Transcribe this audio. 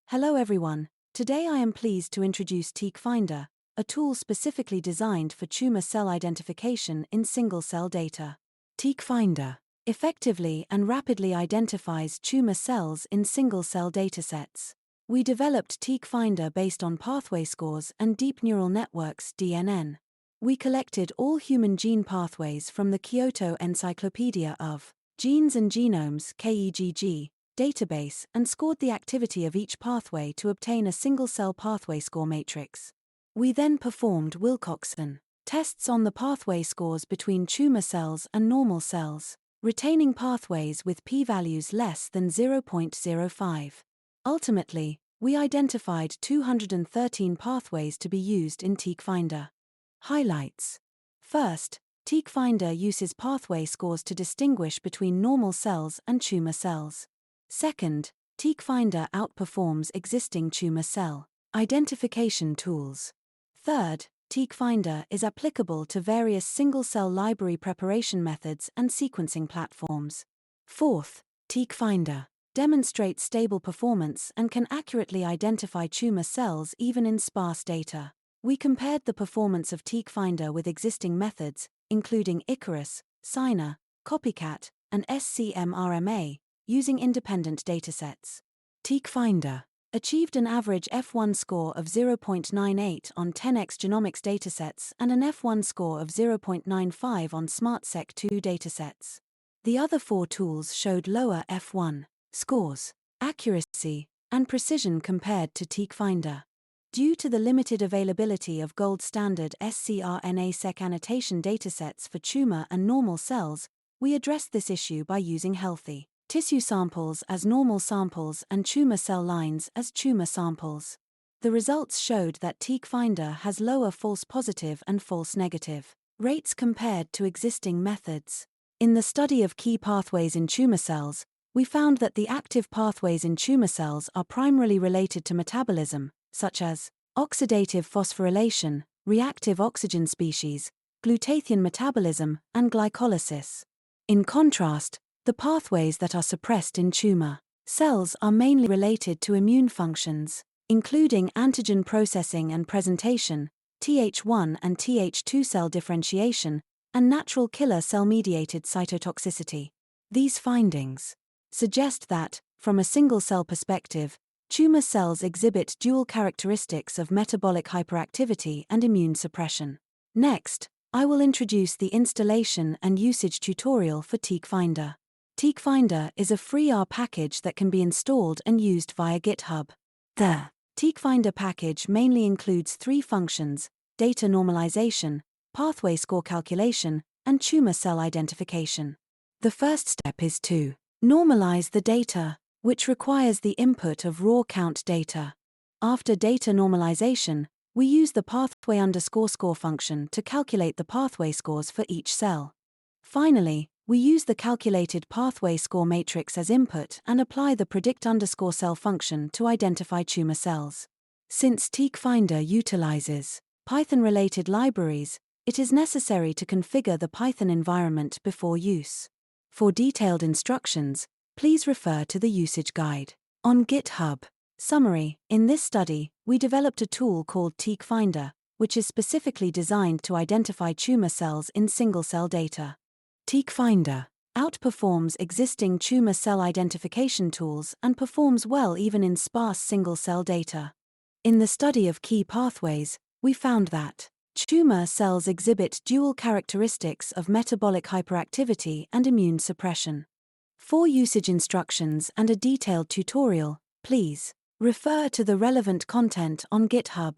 Hello everyone. Today I am pleased to introduce TCfinder, a tool specifically designed for tumor cell identification in single-cell data. TCfinder effectively and rapidly identifies tumor cells in single-cell datasets. We developed TCfinder based on pathway scores and deep neural networks (DNN). We collected all human gene pathways from the Kyoto Encyclopedia of Genes and Genomes (KEGG) database and scored the activity of each pathway to obtain a single-cell pathway score matrix. We then performed Wilcoxon tests on the pathway scores between tumor cells and normal cells, retaining pathways with p-values less than 0.05. Ultimately, we identified 213 pathways to be used in TCfinder. Highlights. First, TCfinder uses pathway scores to distinguish between normal cells and tumor cells. Second, TCfinder outperforms existing tumor cell identification tools. Third, TCfinder is applicable to various single-cell library preparation methods and sequencing platforms. Fourth, TCfinder demonstrates stable performance and can accurately identify tumor cells even in sparse data. We compared the performance of TCfinder with existing methods, including Icarus, Sina, Copycat, and scRNA, using independent datasets. TCfinder achieved an average F1 score of 0.98 on 10x genomics datasets and an F1 score of 0.95 on SmartSeq2 datasets. The other four tools showed lower F1 scores, accuracy, and precision compared to TCfinder. Due to the limited availability of gold standard scRNA-seq annotation datasets for tumor and normal cells, we addressed this issue by using healthy tissue samples as normal samples and tumor cell lines as tumor samples. The results showed that TCfinder has lower false positive and false negative rates compared to existing methods. In the study of key pathways in tumor cells, we found that the active pathways in tumor cells are primarily related to metabolism, such as oxidative phosphorylation, reactive oxygen species, glutathione metabolism, and glycolysis. In contrast, the pathways that are suppressed in tumor cells are mainly related to immune functions, including antigen processing and presentation, Th1 and Th2 cell differentiation, and natural killer cell-mediated cytotoxicity. These findings suggest that, from a single-cell perspective, tumor cells exhibit dual characteristics of metabolic hyperactivity and immune suppression. Next, I will introduce the installation and usage tutorial for TCfinder. TCfinder is a free R package that can be installed and used via GitHub. The TCfinder package mainly includes three functions: data normalization, pathway score calculation, and tumor cell identification. The first step is to normalize the data, which requires the input of raw count data. After data normalization, we use the pathway_score function to calculate the pathway scores for each cell. Finally, we use the calculated pathway score matrix as input and apply the predict_cell function to identify tumor cells. Since TCfinder utilizes Python-related libraries, it is necessary to configure the Python environment before use. For detailed instructions, please refer to the usage guide on GitHub. Summary: in this study, we developed a tool called TCfinder, which is specifically designed to identify tumor cells in single-cell data. TCfinder outperforms existing tumor cell identification tools and performs well even in sparse single-cell data. In the study of key pathways, we found that tumor cells exhibit dual characteristics of metabolic hyperactivity and immune suppression. For usage instructions and a detailed tutorial, please refer to the relevant content on GitHub.